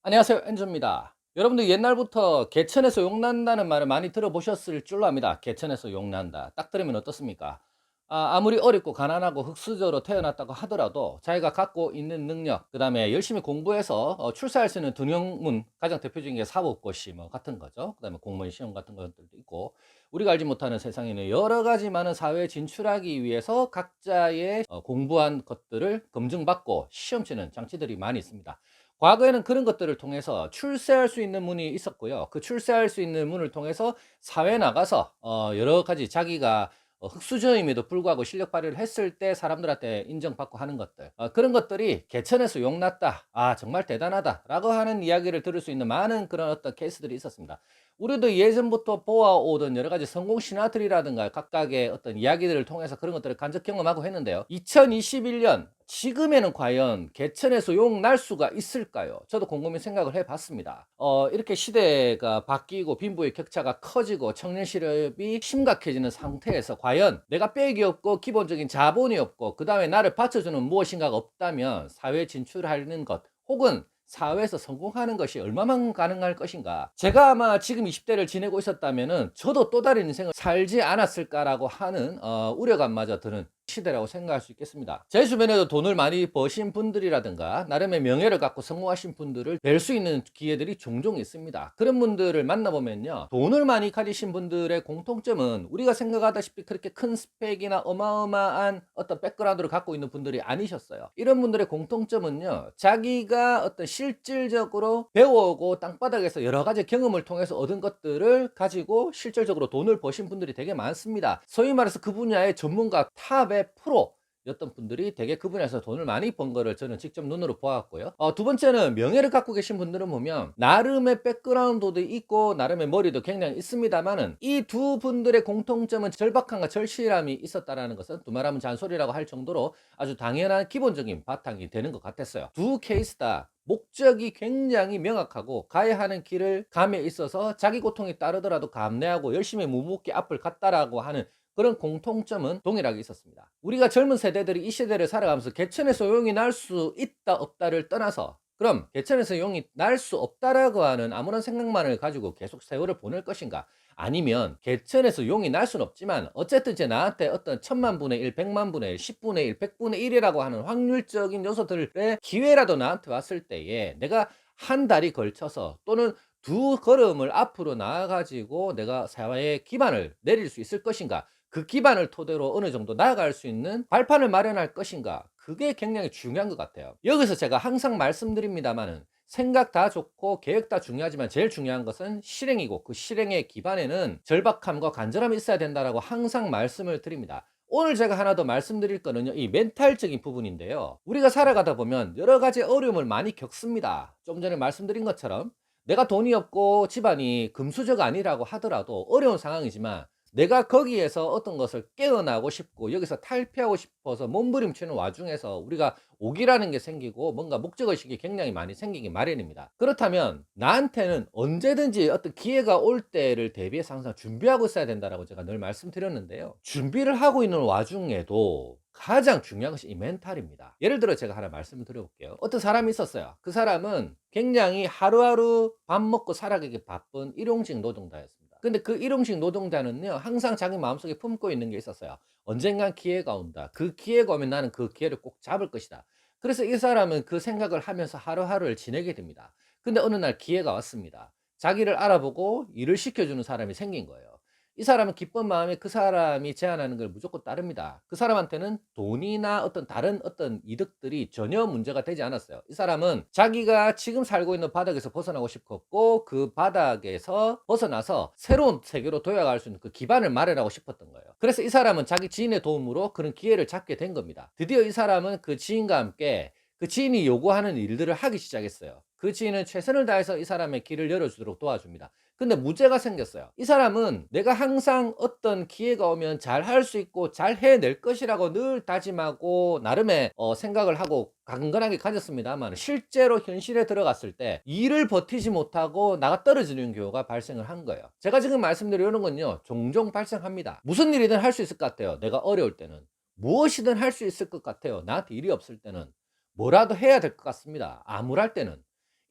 안녕하세요. 엔조입니다. 여러분들 옛날부터 개천에서 용난다는 말을 많이 들어보셨을 줄로 압니다. 개천에서 용난다. 딱 들으면 어떻습니까? 아무리 어렵고 가난하고 흙수저로 태어났다고 하더라도 자기가 갖고 있는 능력, 그 다음에 열심히 공부해서 출세할 수 있는 등용문, 가장 대표적인 게 사법고시 뭐 같은 거죠. 그 다음에 공무원 시험 같은 것들도 있고, 우리가 알지 못하는 세상에는 여러 가지 많은 사회에 진출하기 위해서 각자의 공부한 것들을 검증받고 시험 치는 장치들이 많이 있습니다. 과거에는 그런 것들을 통해서 출세할 수 있는 문이 있었고요. 그 출세할 수 있는 문을 통해서 사회에 나가서 여러 가지 자기가 흙수저임에도 불구하고 실력 발휘를 했을 때 사람들한테 인정받고 하는 것들, 그런 것들이 개천에서 용났다, 정말 대단하다 라고 하는 이야기를 들을 수 있는 많은 그런 어떤 케이스들이 있었습니다. 우리도 예전부터 보아오던 여러 가지 성공 신화들이라든가 각각의 어떤 이야기들을 통해서 그런 것들을 간접 경험하고 했는데요. 2021년 지금에는 과연 개천에서 용 날 수가 있을까요? 저도 곰곰이 생각을 해봤습니다. 이렇게 시대가 바뀌고 빈부의 격차가 커지고 청년 실업이 심각해지는 상태에서 과연 내가 빽이 없고 기본적인 자본이 없고 그 다음에 나를 받쳐주는 무엇인가가 없다면 사회 진출하는 것 혹은 사회에서 성공하는 것이 얼마만 가능할 것인가. 제가 아마 지금 20대를 지내고 있었다면은 저도 또 다른 인생을 살지 않았을까라고 하는 우려감마저 드는 시대라고 생각할 수 있겠습니다. 제 주변에도 돈을 많이 버신 분들이라든가 나름의 명예를 갖고 성공하신 분들을 뵐 수 있는 기회들이 종종 있습니다. 그런 분들을 만나보면요, 돈을 많이 가지신 분들의 공통점은 우리가 생각하다시피 그렇게 큰 스펙이나 어마어마한 어떤 백그라운드를 갖고 있는 분들이 아니셨어요. 이런 분들의 공통점은요, 자기가 어떤 실질적으로 배워오고 땅바닥에서 여러 가지 경험을 통해서 얻은 것들을 가지고 실질적으로 돈을 버신 분들이 되게 많습니다. 소위 말해서 그 분야의 전문가 탑의 프로 였던 분들이 되게 그 분야에서 돈을 많이 번 거를 저는 직접 눈으로 보았고요. 두 번째는 명예를 갖고 계신 분들은 보면 나름의 백그라운드도 있고 나름의 머리도 굉장히 있습니다만은 이 두 분들의 공통점은 절박함과 절실함이 있었다라는 것은 두말하면 잔소리라고 할 정도로 아주 당연한 기본적인 바탕이 되는 것 같았어요. 두 케이스 다 목적이 굉장히 명확하고 가야 하는 길을 감에 있어서 자기 고통이 따르더라도 감내하고 열심히 묵묵히 앞을 갔다라고 하는 그런 공통점은 동일하게 있었습니다. 우리가 젊은 세대들이 이 시대를 살아가면서 개천에서 용이 날 수 있다 없다를 떠나서 그럼 개천에서 용이 날 수 없다라고 하는 아무런 생각만을 가지고 계속 세월을 보낼 것인가, 아니면 개천에서 용이 날 수는 없지만 어쨌든 제 나한테 어떤 천만 분의 1, 백만 분의 1, 10분의 1, 100분의 1이라고 하는 확률적인 요소들의 기회라도 나한테 왔을 때에 내가 한 달이 걸쳐서 또는 두 걸음을 앞으로 나아가지고 내가 사회에 기반을 내릴 수 있을 것인가, 그 기반을 토대로 어느 정도 나아갈 수 있는 발판을 마련할 것인가, 그게 굉장히 중요한 것 같아요. 여기서 제가 항상 말씀드립니다만은 생각 다 좋고 계획 다 중요하지만 제일 중요한 것은 실행이고 그 실행의 기반에는 절박함과 간절함이 있어야 된다라고 항상 말씀을 드립니다. 오늘 제가 하나 더 말씀드릴 거는요, 이 멘탈적인 부분인데요. 우리가 살아가다 보면 여러 가지 어려움을 많이 겪습니다. 좀 전에 말씀드린 것처럼 내가 돈이 없고 집안이 금수저가 아니라고 하더라도 어려운 상황이지만 내가 거기에서 어떤 것을 깨어나고 싶고 여기서 탈피하고 싶어서 몸부림치는 와중에서 우리가 오기라는 게 생기고 뭔가 목적의식이 굉장히 많이 생기기 마련입니다. 그렇다면 나한테는 언제든지 어떤 기회가 올 때를 대비해서 항상 준비하고 있어야 된다라고 제가 늘 말씀드렸는데요. 준비를 하고 있는 와중에도 가장 중요한 것이 이 멘탈입니다. 예를 들어 제가 하나 말씀을 드려볼게요. 어떤 사람이 있었어요. 그 사람은 굉장히 하루하루 밥 먹고 살아가기 바쁜 일용직 노동자였습니다. 근데 그 일용직 노동자는요, 항상 자기 마음속에 품고 있는 게 있었어요. 언젠간 기회가 온다. 그 기회가 오면 나는 그 기회를 꼭 잡을 것이다. 그래서 이 사람은 그 생각을 하면서 하루하루를 지내게 됩니다. 근데 어느 날 기회가 왔습니다. 자기를 알아보고 일을 시켜주는 사람이 생긴 거예요. 이 사람은 기쁜 마음에 그 사람이 제안하는 걸 무조건 따릅니다. 그 사람한테는 돈이나 어떤 다른 어떤 이득들이 전혀 문제가 되지 않았어요. 이 사람은 자기가 지금 살고 있는 바닥에서 벗어나고 싶었고 그 바닥에서 벗어나서 새로운 세계로 도약할 수 있는 그 기반을 마련하고 싶었던 거예요. 그래서 이 사람은 자기 지인의 도움으로 그런 기회를 잡게 된 겁니다. 드디어 이 사람은 그 지인과 함께 그 지인이 요구하는 일들을 하기 시작했어요. 그 지인은 최선을 다해서 이 사람의 길을 열어주도록 도와줍니다. 근데 문제가 생겼어요. 이 사람은 내가 항상 어떤 기회가 오면 잘 할 수 있고 잘 해낼 것이라고 늘 다짐하고 나름의 생각을 하고 강건하게 가졌습니다만 실제로 현실에 들어갔을 때 일을 버티지 못하고 나가 떨어지는 경우가 발생을 한 거예요. 제가 지금 말씀드리는 건요, 종종 발생합니다. 무슨 일이든 할 수 있을 것 같아요. 내가 어려울 때는. 무엇이든 할 수 있을 것 같아요. 나한테 일이 없을 때는. 뭐라도 해야 될 것 같습니다. 암울할 때는.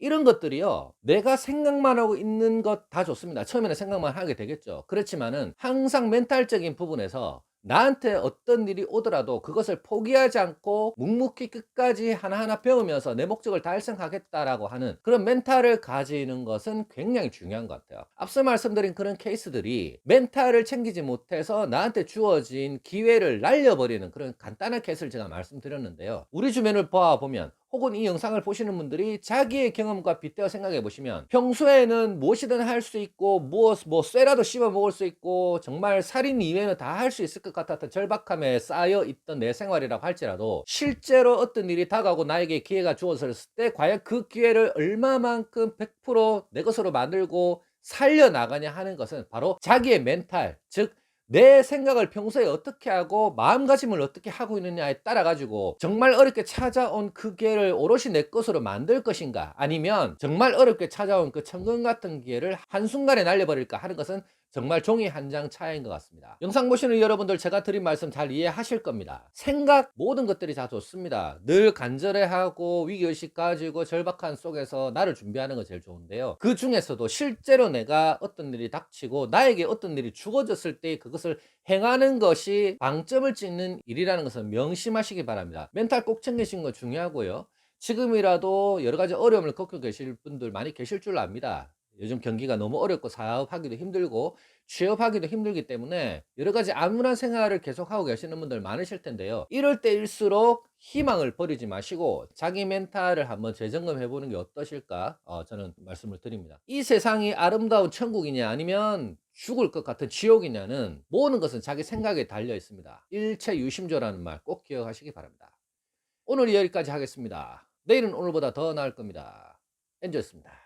이런 것들이요, 내가 생각만 하고 있는 것 다 좋습니다. 처음에는 생각만 하게 되겠죠. 그렇지만은 항상 멘탈적인 부분에서 나한테 어떤 일이 오더라도 그것을 포기하지 않고 묵묵히 끝까지 하나하나 배우면서 '내 목적을 달성하겠다.'라고 하는 그런 멘탈을 가지는 것은 굉장히 중요한 것 같아요. 앞서 말씀드린 그런 케이스들이 멘탈을 챙기지 못해서 나한테 주어진 기회를 날려버리는 그런 간단한 케이스를 제가 말씀드렸는데요. 우리 주변을 보아보면, 혹은 이 영상을 보시는 분들이 자기의 경험과 빗대어 생각해 보시면, 평소에는 무엇이든 할 수 있고 뭐 쇠라도 씹어 먹을 수 있고 정말 살인 이외에는 다 할 수 있을 것 같았던 절박함에 쌓여 있던 내 생활이라고 할지라도, 실제로 어떤 일이 다가오고 나에게 기회가 주어졌을 때 과연 그 기회를 얼마만큼 100%내 것으로 만들고 살려나가냐 하는 것은 바로 자기의 멘탈, 즉 내 생각을 평소에 어떻게 하고 마음가짐을 어떻게 하고 있느냐에 따라 가지고 정말 어렵게 찾아온 그 기회를 오롯이 내 것으로 만들 것인가, 아니면 정말 어렵게 찾아온 그 천금 같은 기회를 한순간에 날려버릴까 하는 것은 정말 종이 한 장 차이인 것 같습니다. 영상 보시는 여러분들, 제가 드린 말씀 잘 이해하실 겁니다. 생각, 모든 것들이 다 좋습니다. 늘 간절해하고 위기의식 가지고 절박한 속에서 나를 준비하는 건 제일 좋은데요, 그 중에서도 실제로 내가 어떤 일이 닥치고 나에게 어떤 일이 주어졌을 때 그것을 행하는 것이 방점을 찍는 일이라는 것을 명심하시기 바랍니다. 멘탈 꼭 챙기시는 거 중요하고요. 지금이라도 여러 가지 어려움을 겪고 계실 분들 많이 계실 줄 압니다. 요즘 경기가 너무 어렵고 사업하기도 힘들고 취업하기도 힘들기 때문에 여러 가지 암울한 생활을 계속하고 계시는 분들 많으실 텐데요. 이럴 때일수록 희망을 버리지 마시고 자기 멘탈을 한번 재점검해 보는 게 어떠실까, 저는 말씀을 드립니다. 이 세상이 아름다운 천국이냐 아니면 죽을 것 같은 지옥이냐는, 모든 것은 자기 생각에 달려 있습니다. 일체유심조라는 말 꼭 기억하시기 바랍니다. 오늘 여기까지 하겠습니다. 내일은 오늘보다 더 나을 겁니다. 엔조였습니다.